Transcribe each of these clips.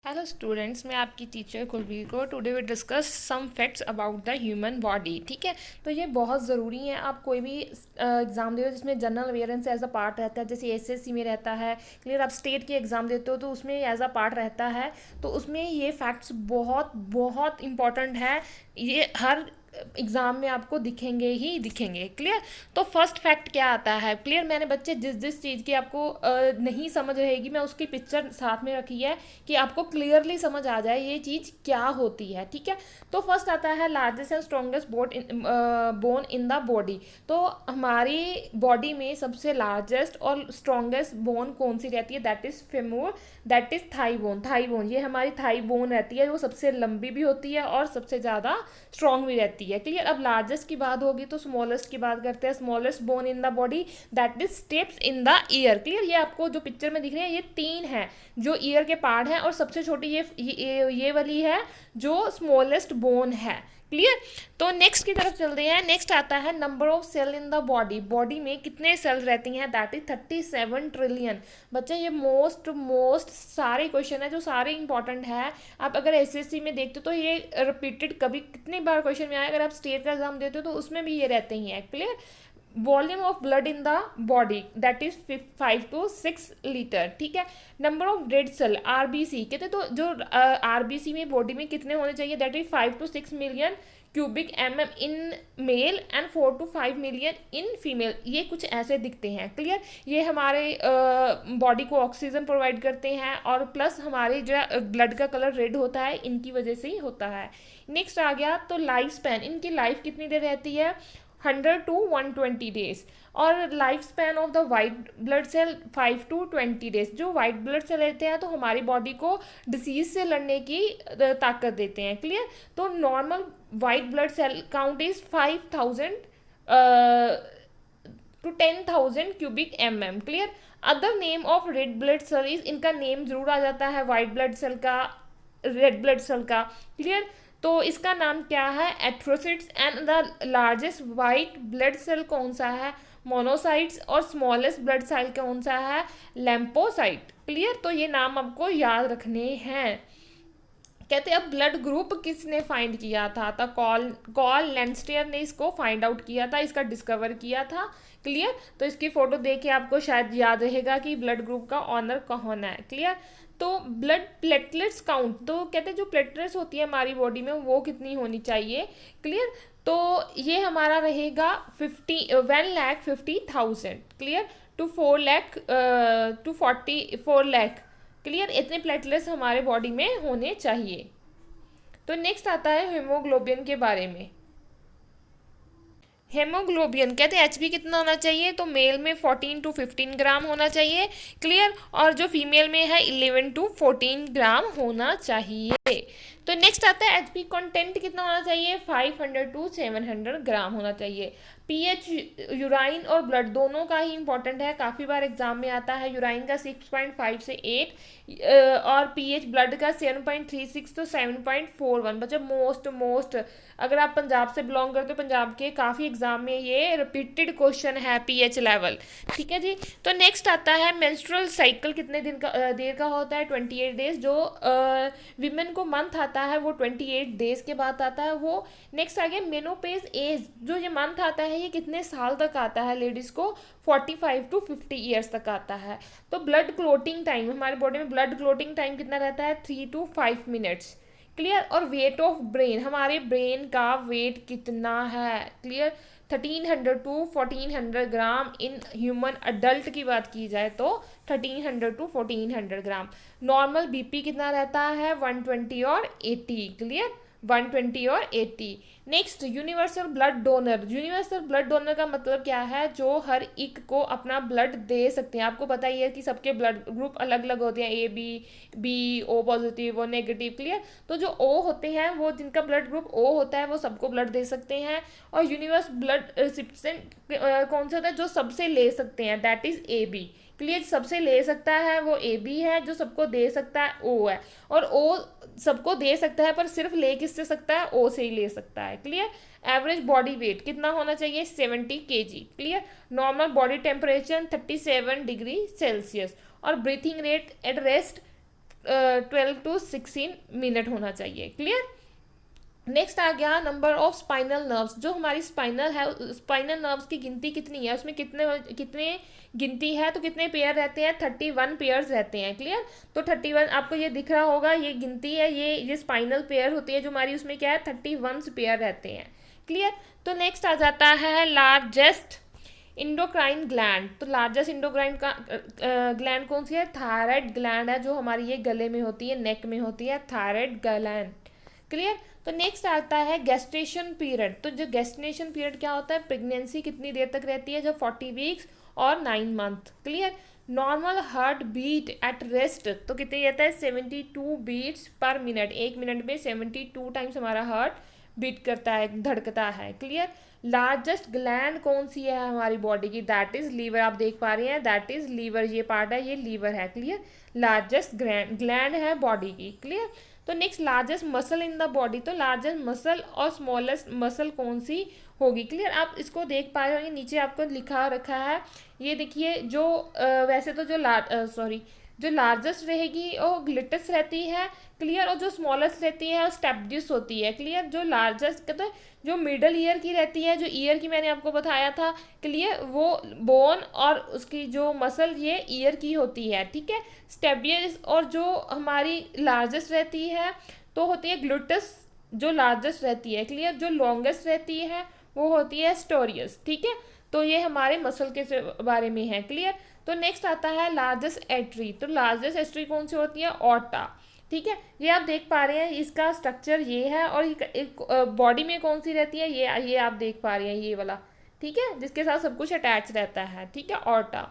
Hello students, मैं आपकी teacher Kulvir को today we discuss some facts about the human body. ठीक है, तो ये बहुत ज़रूरी है। आप कोई भी एग्ज़ाम दे हो जिसमें general awareness as a part रहता है, जैसे एसएससी में रहता है। क्लियर, आप स्टेट के एग्ज़ाम देते हो तो उसमें एज अ पार्ट रहता है। तो उसमें ये फैक्ट्स बहुत बहुत इंपॉर्टेंट है। ये हर एग्ज़ाम में आपको दिखेंगे ही दिखेंगे। क्लियर, तो फर्स्ट फैक्ट क्या आता है? क्लियर, मैंने बच्चे जिस जिस चीज़ की आपको नहीं समझ रहेगी, मैं उसकी पिक्चर साथ में रखी है कि आपको क्लियरली समझ आ जाए ये चीज़ क्या होती है। ठीक है, तो फर्स्ट आता है largest and strongest bone in the body. तो हमारी बॉडी में सबसे लार्जेस्ट और स्ट्रॉन्गेस्ट बोन कौन सी रहती है? That is femur, that is thigh bone. Thigh bone, ये हमारी थाई बोन रहती है, वो सबसे लंबी भी होती है और सबसे ज़्यादा स्ट्रॉन्ग भी रहती है। क्लियर, अब लार्जेस्ट की बात होगी तो स्मॉलेस्ट की बात करते हैं। Smallest bone in the body that is steps in the year. Clear, ये आपको जो पिक्चर में दिख रही है ये तीन है जो ईयर के पार्ट हैं, और सबसे छोटी ये वाली है जो स्मॉलेस्ट बोन है। क्लियर, तो नेक्स्ट की तरफ चलते हैं। नेक्स्ट आता है number of cell in the body. Body में कितने सेल्स रहती हैं? That is 37 trillion. बच्चे, ये मोस्ट मोस्ट सारे क्वेश्चन है जो सारे इंपॉर्टेंट है। आप अगर एसएससी में देखते हो तो ये रिपीटेड कभी कितनी बार क्वेश्चन में आया। अगर आप स्टेट का एग्जाम देते हो तो उसमें भी ये रहते ही हैं। Clear, volume of blood in the body that is 5 to 6 litre. ठीक है, number of red cell RBC कहते तो जो आरबीसी में बॉडी में कितने होने चाहिए? That is 5 to 6 million cubic M in male and 4 to 5 million in female. ये कुछ ऐसे दिखते हैं। क्लियर, ये हमारे बॉडी को ऑक्सीजन प्रोवाइड करते हैं और प्लस हमारे जो ब्लड का कलर रेड होता है इनकी वजह से ही होता है। नेक्स्ट आ गया तो लाइफ स्पैन। इनकी लाइफ कितनी देर रहती है? 100 to 120 डेज। और life span of the white blood cell 5 to 20 days. जो वाइट ब्लड सेल रहते हैं तो हमारी बॉडी को डिसीज से लड़ने की ताकत देते हैं। क्लियर, तो normal white blood cell count is 5,000 to 10,000 cubic clear, other name of red blood cell is, इनका नेम जरूर आ जाता है वाइट ब्लड सेल का, रेड ब्लड सेल का। क्लियर, तो इसका नाम क्या है? Erythrocytes. And the largest white blood cell कौन सा है? मोनोसाइट्स। और स्मॉलेस्ट ब्लड सेल कौन सा है? लैम्पोसाइट। क्लियर, तो ये नाम आपको याद रखने हैं। कहते हैं अब ब्लड ग्रुप किसने फाइंड किया था? तो कॉल कॉल लेंस्टियर ने इसको फाइंड आउट किया था, इसका डिस्कवर किया था। क्लियर, तो इसकी फोटो देख के आपको शायद याद रहेगा कि ब्लड ग्रुप का ऑनर कौन है। क्लियर, तो ब्लड प्लेटलेट्स काउंट, तो कहते हैं जो प्लेटलेट्स होती है हमारी बॉडी में वो कितनी होनी चाहिए? क्लियर, तो ये हमारा रहेगा 1,50,000। Clear, to 4 lakh to 44 lakh. Clear, इतने प्लेटलेट्स हमारे बॉडी में होने चाहिए। तो नेक्स्ट आता है हीमोग्लोबिन के बारे में। हेमोग्लोबिन कहते हैं एचबी कितना होना चाहिए? तो मेल में 14 to 15 ग्राम होना चाहिए। क्लियर, और जो फीमेल में है 11 to 14 ग्राम होना चाहिए। तो नेक्स्ट आता है एचबी कंटेंट कितना होना चाहिए? 500 to 700 ग्राम होना चाहिए। पीएच यूराइन और ब्लड दोनों का ही इंपॉर्टेंट है, काफ़ी बार एग्जाम में आता है। यूराइन का 6.5 से 8 और पीएच ब्लड का 7.36 to 7.41। बच्चा मोस्ट मोस्ट, अगर आप पंजाब से बिलोंग करते हो पंजाब के काफ़ी एग्जाम में ये रिपीटेड क्वेश्चन है पीएच लेवल। ठीक है जी, तो नेक्स्ट आता है मेंस्ट्रुअल साइकिल कितने दिन का देर का होता है? 28 डेज। जो विमेन को मंथ आता है वो 28 डेज के बाद आता है वो। नेक्स्ट आ गया मेनोपेज एज, जो ये मंथ आता है ये कितने साल तक आता है लेडीज़ को? 45 to 50 ईयर्स तक आता है। तो ब्लड क्लोटिंग टाइम, हमारे बॉडी में ब्लड क्लोटिंग टाइम कितना रहता है? 3 to 5 मिनट्स। क्लियर, और वेट ऑफ ब्रेन, हमारे ब्रेन का वेट कितना है? Clear, 1300 to 1400 gram in human adult की बात की जाए तो 1300 to 1400 ग्राम। नॉर्मल बीपी कितना रहता है? 120 और 80। क्लियर, 120 और 80। Next universal blood donor. Universal blood donor का मतलब क्या है? जो हर एक को अपना ब्लड दे सकते हैं। आपको पता ही है कि सबके ब्लड ग्रुप अलग अलग होते हैं, A B O positive, O negative. Clear, तो जो ओ होते हैं वो, जिनका ब्लड ग्रुप ओ होता है वो सबको ब्लड दे सकते हैं। और यूनिवर्स ब्लड रिसिपिएंट कौन सा होता है? जो सबसे ले सकते हैं, that is A B. Clear, सबसे ले सकता है वो ए बी है, जो सबको दे सकता है ओ है। और ओ सबको दे सकता है पर सिर्फ ले किससे सकता है? ओ से ही ले सकता है। क्लियर, एवरेज बॉडी वेट कितना होना चाहिए? 70 kg। Clear, normal body temperature 37 degree Celsius. और breathing rate at rest 12 to 16 minute होना चाहिए। क्लियर। नेक्स्ट आ गया नंबर ऑफ स्पाइनल नर्व्स। जो हमारी स्पाइनल नर्व्स की गिनती कितनी है, उसमें कितने कितने गिनती है, तो कितने पेयर रहते हैं, 31 पेयर्स रहते हैं। क्लियर। तो 31 आपको ये दिख रहा होगा, ये गिनती है, ये स्पाइनल पेयर होती है जो हमारी, उसमें क्या है 31 पेयर रहते हैं। क्लियर। तो नेक्स्ट आ जाता है लार्जेस्ट इंडोक्राइन ग्लैंड। तो लार्जेस्ट इंडोक्राइन का ग्लैंड कौन सी है, थायराइड ग्लैंड है, जो हमारी ये गले में होती है, नेक में होती है, थायराइड ग्लैंड। क्लियर। तो नेक्स्ट आता है गेस्टेशन पीरियड। तो जो गेस्टेशन पीरियड क्या होता है, प्रेगनेंसी कितनी देर तक रहती है, जब 40 वीक्स और 9 month. Clear. Normal heart beat at rest तो कितनी रहता है, 72 बीट्स पर मिनट। एक मिनट में 72 टाइम्स हमारा हार्ट बीट करता है, धड़कता है। क्लियर। लार्जेस्ट ग्लैंड कौन सी है हमारी बॉडी की, दैट इज लीवर। आप देख पा रहे हैं, दैट इज लीवर, ये पार्ट है, ये लीवर है। क्लियर। लार्जेस्ट ग्लैंड है बॉडी की। क्लियर। तो next largest muscle in the body. तो लार्जेस्ट मसल और स्मॉलेस्ट मसल कौन सी होगी। क्लियर। आप इसको देख पा रहे होंगे, नीचे आपको लिखा रखा है, ये देखिए, जो वैसे तो जो लार्जेस्ट रहेगी वो ग्लिटस रहती है। क्लियर। और जो स्मॉलेस्ट रहती है वो स्टेप्डिस होती है। क्लियर। जो लार्जेस्ट कहते हैं, जो मिडल ईयर की रहती है, जो ईयर की मैंने आपको बताया था, क्लियर, वो बोन और उसकी जो मसल ये ईयर की होती है। ठीक है। स्टेबियस और जो हमारी लार्जेस्ट रहती है तो होती है ग्लूटस, जो लार्जेस्ट रहती है। क्लियर। जो लॉन्गेस्ट रहती है वो होती है स्टोरियस। ठीक है। तो ये हमारे मसल के बारे में है। क्लियर। तो नेक्स्ट आता है लार्जेस्ट एट्री। तो लार्जेस्ट एट्री कौन सी होती है, ऑर्टा। ठीक है। ये आप देख पा रहे हैं, इसका स्ट्रक्चर ये है, और एक बॉडी में कौन सी रहती है, ये आप देख पा रहे हैं, ये वाला। ठीक है। जिसके साथ सब कुछ अटैच रहता है। ठीक है, ऑर्टा।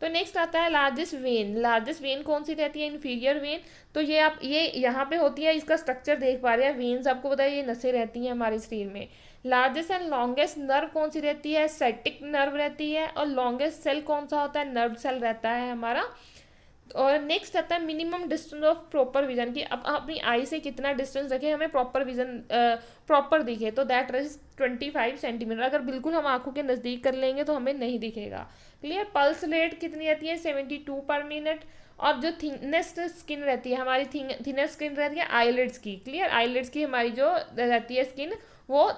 तो नेक्स्ट आता है लार्जेस्ट वेन। लार्जेस्ट वेन कौन सी रहती है, इन्फीरियर वेन। तो ये आप ये यहाँ पे होती है, इसका स्ट्रक्चर देख पा रहे हैं, वेन्स आपको पता है ये नसें रहती हैं हमारे शरीर में। लार्जेस्ट एंड लॉन्गेस्ट नर्व कौन सी रहती है, सेप्टिक नर्व रहती है। और लॉन्गेस्ट सेल कौन सा होता है, नर्व सेल रहता है हमारा। और नेक्स्ट आता है minimum distance of proper vision की। अब अपनी आई से कितना डिस्टेंस रखें हमें प्रॉपर विजन प्रॉपर दिखे, तो दैट इज 25 सेंटीमीटर। अगर बिल्कुल हम आंखों के नज़दीक कर लेंगे तो हमें नहीं दिखेगा। क्लियर। पल्स रेट कितनी रहती है, 72 पर मिनट। और जो थिनेस्ट स्किन रहती है हमारी, थिनेस्ट स्किन रहती है आईलिड्स की। क्लियर। आईलिड्स की हमारी जो रहती है स्किन, वो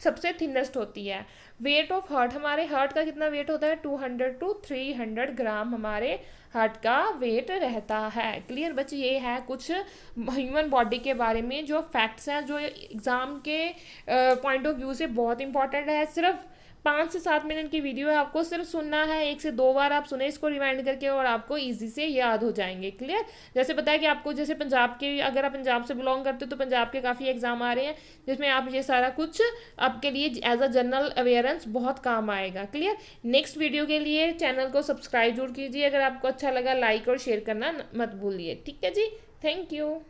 सबसे थिनेस्ट होती है। वेट ऑफ हार्ट, हमारे हार्ट का कितना वेट होता है, 200 to 300 ग्राम हमारे हार्ट का वेट रहता है। क्लियर बच्चे, ये है कुछ ह्यूमन बॉडी के बारे में जो फैक्ट्स हैं, जो एग्ज़ाम के पॉइंट ऑफ व्यू से बहुत इंपॉर्टेंट है। सिर्फ 5 से 7 मिनट की वीडियो है, आपको सिर्फ सुनना है, 1 से 2 बार आप सुने इसको रिवाइंड करके, और आपको इजी से याद हो जाएंगे। क्लियर। जैसे बताया कि आपको, जैसे पंजाब के, अगर आप पंजाब से बिलोंग करते हो तो पंजाब के काफ़ी एग्जाम आ रहे हैं, जिसमें आप ये सारा कुछ आपके लिए एज अ जनरल अवेयरेंस बहुत काम आएगा। क्लियर। नेक्स्ट वीडियो के लिए चैनल को सब्सक्राइब जरूर कीजिए, अगर आपको अच्छा लगा लाइक और शेयर करना मत भूलिए। ठीक है जी, थैंक यू।